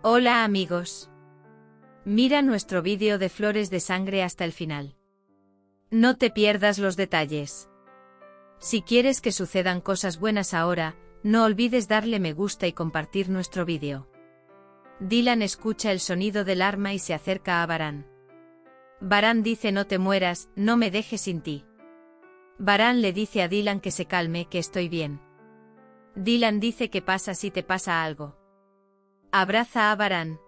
Hola amigos. Mira nuestro vídeo de flores de sangre hasta el final. No te pierdas los detalles. Si quieres que sucedan cosas buenas ahora, no olvides darle me gusta y compartir nuestro vídeo. Dylan escucha el sonido del arma y se acerca a Varan. Varan dice: no te mueras, no me dejes sin ti. Varan le dice a Dylan que se calme, que estoy bien. Dylan dice: ¿qué pasa si te pasa algo? Abraza a Varan.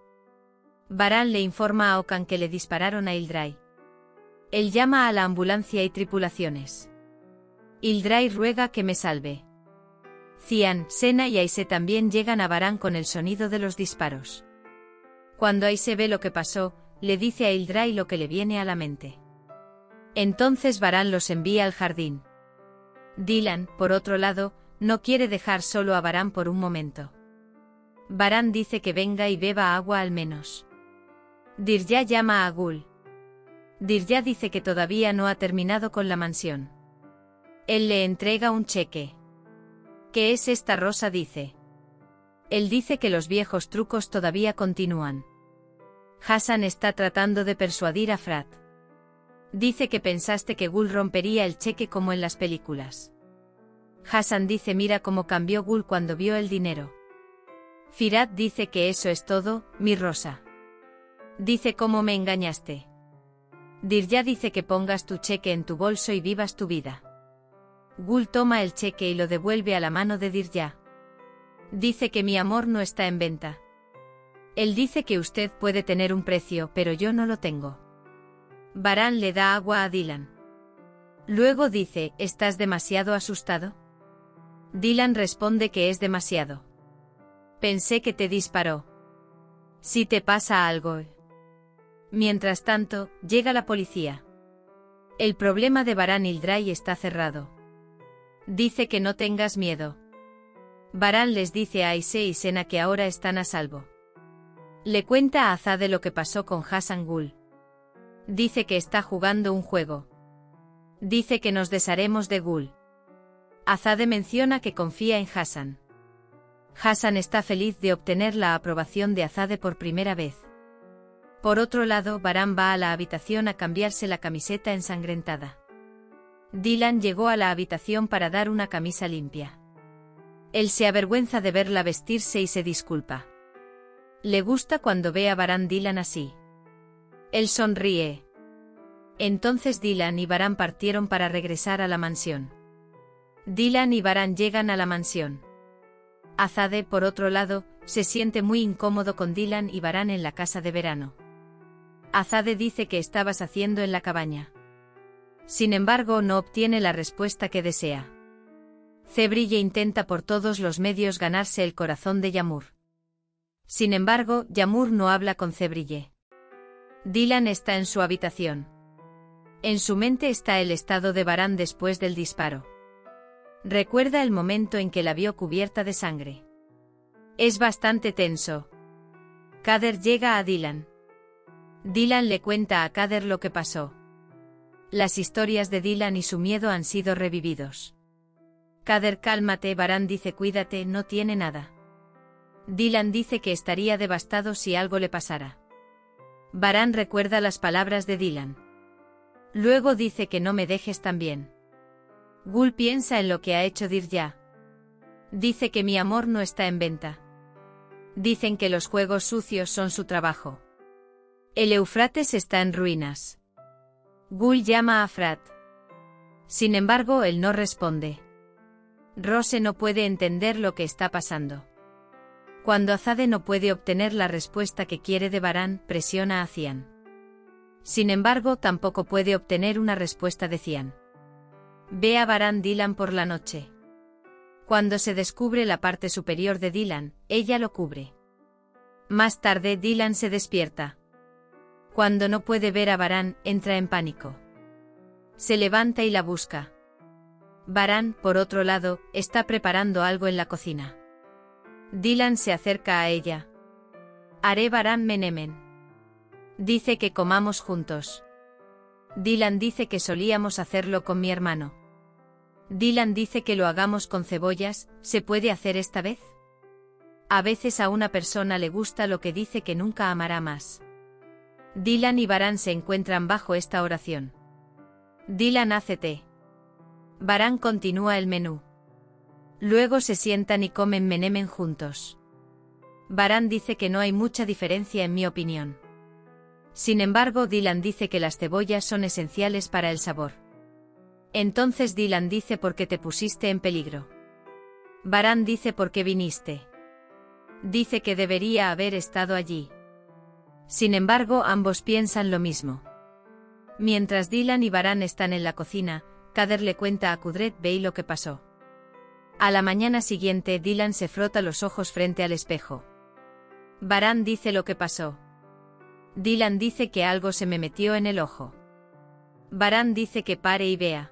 Varan le informa a Okan que le dispararon a Ildray. Él llama a la ambulancia y tripulaciones. Ildray ruega que me salve. Cian, Sena y Aise también llegan a Varan con el sonido de los disparos. Cuando Aise ve lo que pasó, le dice a Ildray lo que le viene a la mente. Entonces Varan los envía al jardín. Dylan, por otro lado, no quiere dejar solo a Varan por un momento. Varan dice que venga y beba agua al menos. Dirya llama a Gul. Dirya dice que todavía no ha terminado con la mansión. Él le entrega un cheque. ¿Qué es esta rosa?, dice. Él dice que los viejos trucos todavía continúan. Hassan está tratando de persuadir a Frat. Dice que pensaste que Gul rompería el cheque como en las películas. Hassan dice: mira cómo cambió Gul cuando vio el dinero. Firat dice que eso es todo, mi rosa. Dice: ¿cómo me engañaste? Dirya dice que pongas tu cheque en tu bolso y vivas tu vida. Gul toma el cheque y lo devuelve a la mano de Dirya. Dice que mi amor no está en venta. Él dice que usted puede tener un precio, pero yo no lo tengo. Varan le da agua a Dylan. Luego dice: ¿estás demasiado asustado? Dylan responde que es demasiado. Pensé que te disparó. Si te pasa algo. Mientras tanto, llega la policía. El problema de Varan Ildray está cerrado. Dice que no tengas miedo. Varan les dice a Aise y Sena que ahora están a salvo. Le cuenta a Azade lo que pasó con Hassan Gul. Dice que está jugando un juego. Dice que nos desharemos de Gul. Azade menciona que confía en Hassan. Hassan está feliz de obtener la aprobación de Azade por primera vez. Por otro lado, Varan va a la habitación a cambiarse la camiseta ensangrentada. Dylan llegó a la habitación para dar una camisa limpia. Él se avergüenza de verla vestirse y se disculpa. Le gusta cuando ve a Varan Dylan así. Él sonríe. Entonces Dylan y Varan partieron para regresar a la mansión. Dylan y Varan llegan a la mansión. Azade, por otro lado, se siente muy incómodo con Dylan y Varan en la casa de verano. Azade dice: ¿qué estabas haciendo en la cabaña? Sin embargo, no obtiene la respuesta que desea. Cebrille intenta por todos los medios ganarse el corazón de Yamur. Sin embargo, Yamur no habla con Cebrille. Dylan está en su habitación. En su mente está el estado de Varan después del disparo. Recuerda el momento en que la vio cubierta de sangre. Es bastante tenso. Kader llega a Dylan. Dylan le cuenta a Kader lo que pasó. Las historias de Dylan y su miedo han sido revividos. Kader: cálmate. Varan dice: cuídate, no tiene nada. Dylan dice que estaría devastado si algo le pasara. Varan recuerda las palabras de Dylan. Luego dice que no me dejes también. Gul piensa en lo que ha hecho Dirya. Dice que mi amor no está en venta. Dicen que los juegos sucios son su trabajo. El Éufrates está en ruinas. Gul llama a Frat. Sin embargo, él no responde. Rose no puede entender lo que está pasando. Cuando Azade no puede obtener la respuesta que quiere de Varan, presiona a Cian. Sin embargo, tampoco puede obtener una respuesta de Cian. Ve a Varan Dylan por la noche. Cuando se descubre la parte superior de Dylan, ella lo cubre. Más tarde Dylan se despierta. Cuando no puede ver a Varan, entra en pánico. Se levanta y la busca. Varan, por otro lado, está preparando algo en la cocina. Dylan se acerca a ella. Haré Varan Menemen. Dice que comamos juntos. Dylan dice que solíamos hacerlo con mi hermano. Dylan dice que lo hagamos con cebollas. ¿Se puede hacer esta vez? A veces a una persona le gusta lo que dice que nunca amará más. Dylan y Baran se encuentran bajo esta oración. Dylan hace té. Baran continúa el menú. Luego se sientan y comen menemen juntos. Baran dice que no hay mucha diferencia en mi opinión. Sin embargo, Dylan dice que las cebollas son esenciales para el sabor. Entonces Dylan dice por qué te pusiste en peligro. Baran dice por qué viniste. Dice que debería haber estado allí. Sin embargo, ambos piensan lo mismo. Mientras Dylan y Baran están en la cocina, Kader le cuenta a Kudret Bey lo que pasó. A la mañana siguiente, Dylan se frota los ojos frente al espejo. Baran dice lo que pasó. Dylan dice que algo se me metió en el ojo. Baran dice que pare y vea.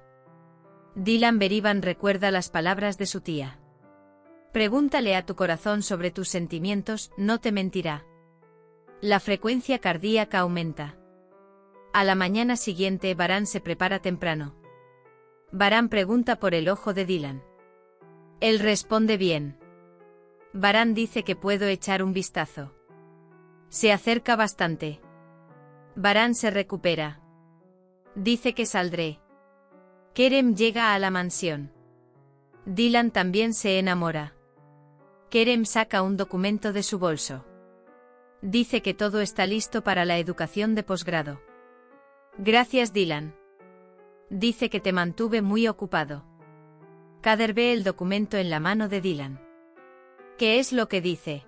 Dylan Berivan recuerda las palabras de su tía. Pregúntale a tu corazón sobre tus sentimientos, no te mentirá. La frecuencia cardíaca aumenta. A la mañana siguiente, Baran se prepara temprano. Baran pregunta por el ojo de Dylan. Él responde bien. Baran dice que puedo echar un vistazo. Se acerca bastante. Baran se recupera. Dice que saldré. Kerem llega a la mansión. Dylan también se enamora. Kerem saca un documento de su bolso. Dice que todo está listo para la educación de posgrado. Gracias, Dylan. Dice que te mantuve muy ocupado. Kader ve el documento en la mano de Dylan. ¿Qué es lo que dice?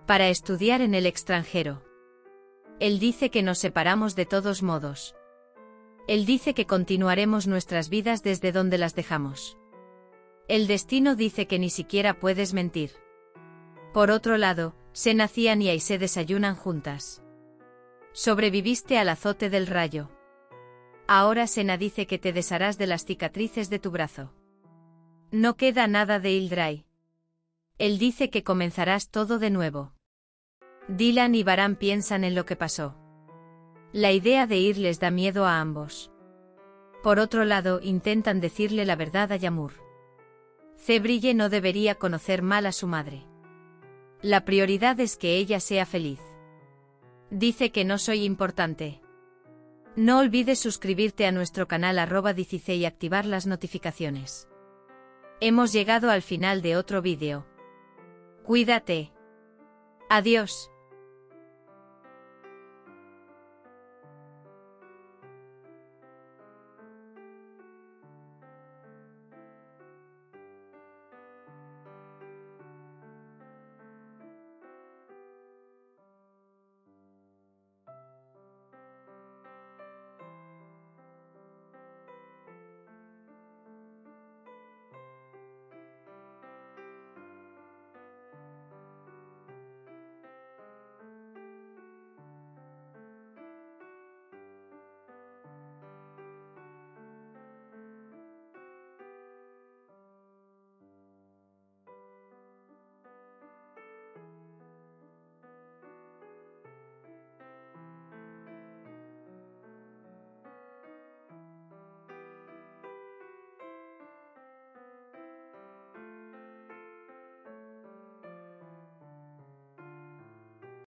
Para estudiar en el extranjero. Él dice que nos separamos de todos modos. Él dice que continuaremos nuestras vidas desde donde las dejamos. El destino dice que ni siquiera puedes mentir. Por otro lado, Senacian y Aisé desayunan juntas. Sobreviviste al azote del rayo. Ahora Sena dice que te desharás de las cicatrices de tu brazo. No queda nada de Ildray. Él dice que comenzarás todo de nuevo. Dylan y Baran piensan en lo que pasó. La idea de ir les da miedo a ambos. Por otro lado, intentan decirle la verdad a Yamur. Cebrille no debería conocer mal a su madre. La prioridad es que ella sea feliz. Dice que no soy importante. No olvides suscribirte a nuestro canal @Dice y activar las notificaciones. Hemos llegado al final de otro vídeo. Cuídate. Adiós.